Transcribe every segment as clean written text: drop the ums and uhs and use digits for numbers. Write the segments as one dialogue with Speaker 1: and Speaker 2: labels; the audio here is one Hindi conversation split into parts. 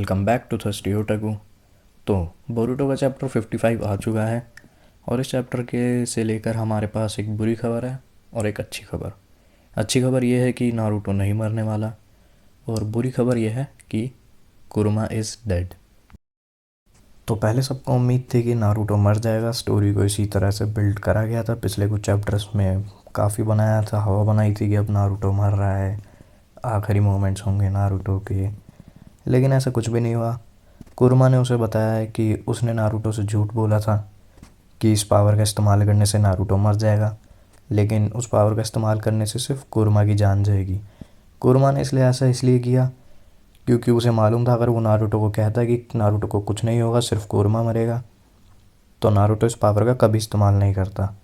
Speaker 1: Welcome back to thirsty otaku. तो बोरूटो का चैप्टर 55 आ चुका है और इस चैप्टर के से लेकर हमारे पास एक बुरी खबर है और एक अच्छी खबर। अच्छी खबर यह है कि नारुतो नहीं मरने वाला और बुरी खबर यह है कि कुरुमा इज़ डेड। तो पहले सबको उम्मीद थी कि नारुतो मर जाएगा। स्टोरी को इसी तरह से बिल्ड करा गया था, पिछले कुछ चैप्टर्स में काफ़ी बनाया था, हवा बनाई थी कि अब नारुतो मर रहा है, आखिरी मोमेंट्स होंगे नारुतो के। लेकिन ऐसा कुछ भी नहीं हुआ। कुरमा ने उसे बताया है कि उसने नारुतो से झूठ बोला था कि इस पावर का इस्तेमाल करने से नारुतो मर जाएगा, लेकिन उस पावर का इस्तेमाल करने से सिर्फ कुरमा की जान जाएगी। कुरमा ने इसलिए किया क्योंकि उसे मालूम था अगर वो नारुतो को कहता कि नारुतो को कुछ नहीं होगा, सिर्फ कुरमा मरेगा, तो नारुतो इस पावर का कभी इस्तेमाल नहीं करता,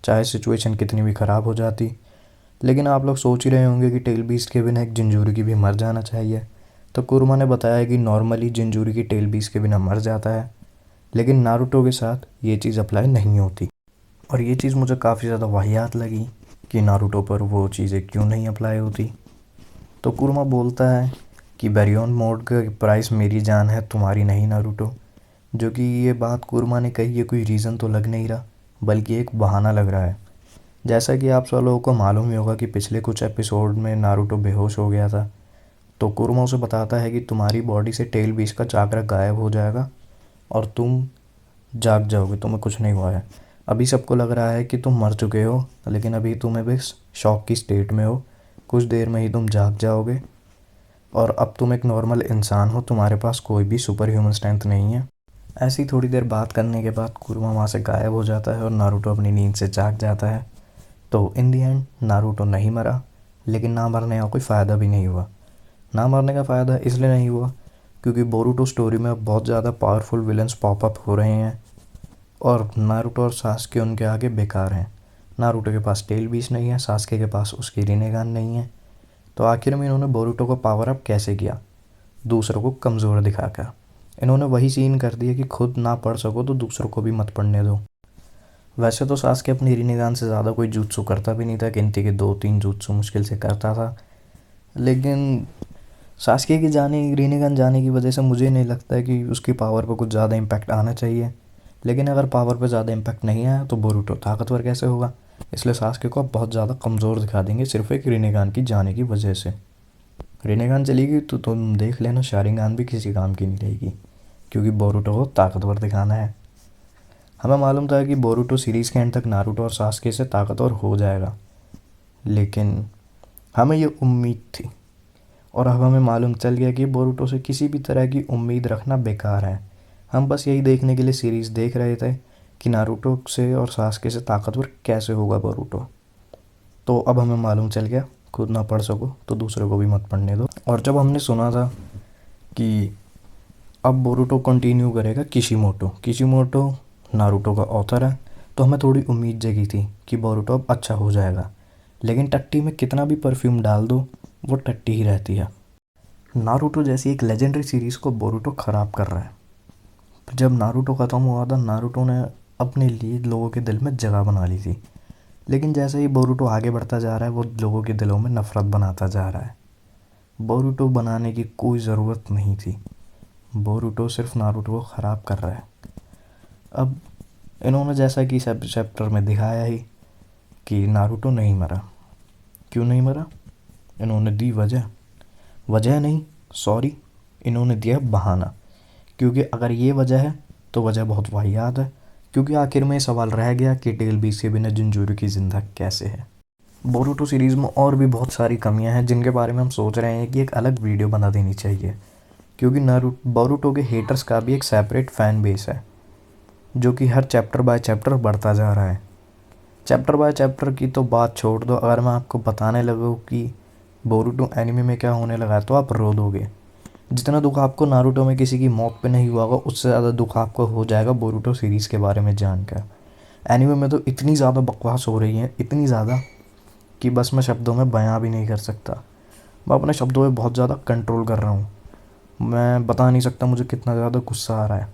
Speaker 1: चाहे सिचुएशन कितनी भी ख़राब हो जाती। लेकिन आप लोग सोच ही रहे होंगे कि टेल बीस्ट के बिना एक जिंजूरी भी मर जाना चाहिए। तो कुरमा ने बताया कि नॉर्मली जिंजूरी की टेल बीस्ट के बिना मर जाता है, लेकिन नारुतो के साथ ये चीज़ अप्लाई नहीं होती। और ये चीज़ मुझे काफ़ी ज़्यादा वाहियात लगी कि नारुतो पर वो चीज़ें क्यों नहीं अप्लाई होती। तो कुरमा बोलता है कि बैरियन मोड का प्राइस मेरी जान है, तुम्हारी नहीं नारुतो। जो कि ये बात कुरमा ने कही, ये कोई रीज़न तो लग नहीं रहा, बल्कि एक बहाना लग रहा है। जैसा कि आप सब लोगों को मालूम ही होगा कि पिछले कुछ एपिसोड में नारुतो बेहोश हो गया था, तो कुरमा उसे बताता है कि तुम्हारी बॉडी से टेल बीस का चाकरा गायब हो जाएगा और तुम जाग जाओगे, तुम्हें कुछ नहीं हुआ है। अभी सबको लग रहा है कि तुम मर चुके हो, लेकिन अभी तुम्हें बस शॉक की स्टेट में हो, कुछ देर में ही तुम जाग जाओगे और अब तुम एक नॉर्मल इंसान हो, तुम्हारे पास कोई भी सुपर ह्यूमन स्ट्रेंथ नहीं है। ऐसी थोड़ी देर बात करने के बाद कुरमा वहाँ से गायब हो जाता है और नारुतो अपनी नींद से जाग जाता है। तो इन दी एंड नारुतो नहीं मरा, लेकिन ना मरने का कोई फ़ायदा भी नहीं हुआ। ना मरने का फ़ायदा इसलिए नहीं हुआ क्योंकि बोरूटो स्टोरी में अब बहुत ज़्यादा पावरफुल विलन्स पॉपअप हो रहे हैं और नारुतो और सास्के उनके आगे बेकार हैं। नारुतो के पास टेल बीस नहीं है, सास्के के पास उसकी रिनेगान नहीं है। तो आखिर में इन्होंने बोरूटो को पावर अप कैसे किया? दूसरों को कमज़ोर दिखाकर। इन्होंने वही सीन कर दिया कि खुद ना पढ़ सको तो दूसरों को भी मत पढ़ने दो। वैसे तो सास्के अपनी रिनेगान से ज़्यादा कोई jutsu करता भी नहीं था, गिनती के 2-3 jutsu मुश्किल से करता था। लेकिन सास्के की रिनेगान जाने की वजह से मुझे नहीं लगता है कि उसकी पावर पर कुछ ज़्यादा इम्पैक्ट आना चाहिए। लेकिन अगर पावर पर ज़्यादा इम्पैक्ट नहीं आया तो बोरूटो ताकतवर कैसे होगा? इसलिए सास्के को अब बहुत ज़्यादा कमज़ोर दिखा देंगे सिर्फ एक रिनेगान की जाने की वजह से। रिनेगान चली गई तो तुम देख लेना, शारिंगान भी किसी काम की नहीं रहेगी, क्योंकि बोरूटो को ताकतवर दिखाना है। हमें मालूम था कि बोरूटो सीरीज़ के एंड तक नारुतो और सास्के से ताकतवर हो जाएगा, लेकिन हमें ये उम्मीद थी और अब हमें मालूम चल गया कि बोरूटो से किसी भी तरह की उम्मीद रखना बेकार है। हम बस यही देखने के लिए सीरीज़ देख रहे थे कि नारुतो से और सास्के से ताकतवर कैसे होगा बोरूटो। तो अब हमें मालूम चल गया, खुद ना पढ़ सको तो दूसरों को भी मत पढ़ने दो। और जब हमने सुना था कि अब बोरूटो कंटिन्यू करेगा किशिमोटो, किशिमोटो नारुतो का ऑथर है, तो हमें थोड़ी उम्मीद जगी थी कि बोरूटो अब अच्छा हो जाएगा। लेकिन टट्टी में कितना भी परफ्यूम डाल दो वो टट्टी ही रहती है। नारुतो जैसी एक लेजेंडरी सीरीज़ को बोरूटो ख़राब कर रहा है। जब नारुतो ख़त्म हुआ था, नारुतो ने अपने लिए लोगों के दिल में जगह बना ली थी, लेकिन जैसे ही बोरूटो आगे बढ़ता जा रहा है वो लोगों के दिलों में नफ़रत बनाता जा रहा है। बोरूटो बनाने की कोई ज़रूरत नहीं थी, बोरूटो सिर्फ नारुतो को ख़राब कर रहा है। अब इन्होंने जैसा कि चैप्टर में दिखाया ही कि नारुतो नहीं मरा। क्यों नहीं मरा? इन्होंने दी वजह नहीं, सॉरी, इन्होंने दिया बहाना। क्योंकि अगर ये वजह है तो वजह बहुत वाहियात है, क्योंकि आखिर में सवाल रह गया कि टेल बीस के बिना जिंजूरी की ज़िंदा कैसे है। बोरूटो सीरीज़ में और भी बहुत सारी कमियां हैं जिनके बारे में हम सोच रहे हैं कि एक अलग वीडियो बना देनी चाहिए, क्योंकि बोरूटो के हेटर्स का भी एक सेपरेट फ़ैन बेस है जो कि हर चैप्टर बाय चैप्टर बढ़ता जा रहा है। चैप्टर बाय चैप्टर की तो बात छोड़ दो, अगर मैं आपको बताने लगूँ कि बोरूटो एनिमे में क्या होने लगा है तो आप रो दोगे। जितना दुख आपको नारुतो में किसी की मौत पे नहीं हुआ होगा, उससे ज़्यादा दुख आपको हो जाएगा बोरूटो सीरीज़ के बारे में जानकर। एनिमे में तो इतनी ज़्यादा बकवास हो रही है, इतनी ज़्यादा कि बस मैं शब्दों में बयां भी नहीं कर सकता। मैं अपने शब्दों में बहुत ज़्यादा कंट्रोल कर रहा हूँ, मैं बता नहीं सकता मुझे कितना ज़्यादा गुस्सा आ रहा है।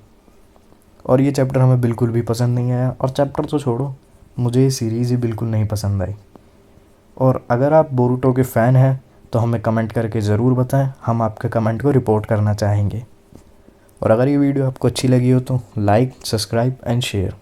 Speaker 1: और ये चैप्टर हमें बिल्कुल भी पसंद नहीं आया, और चैप्टर तो छोड़ो, मुझे ये सीरीज़ ही बिल्कुल नहीं पसंद आई। और अगर आप बोरूटो के फ़ैन हैं तो हमें कमेंट करके ज़रूर बताएं, हम आपके कमेंट को रिपोर्ट करना चाहेंगे। और अगर ये वीडियो आपको अच्छी लगी हो तो लाइक, सब्सक्राइब एंड शेयर।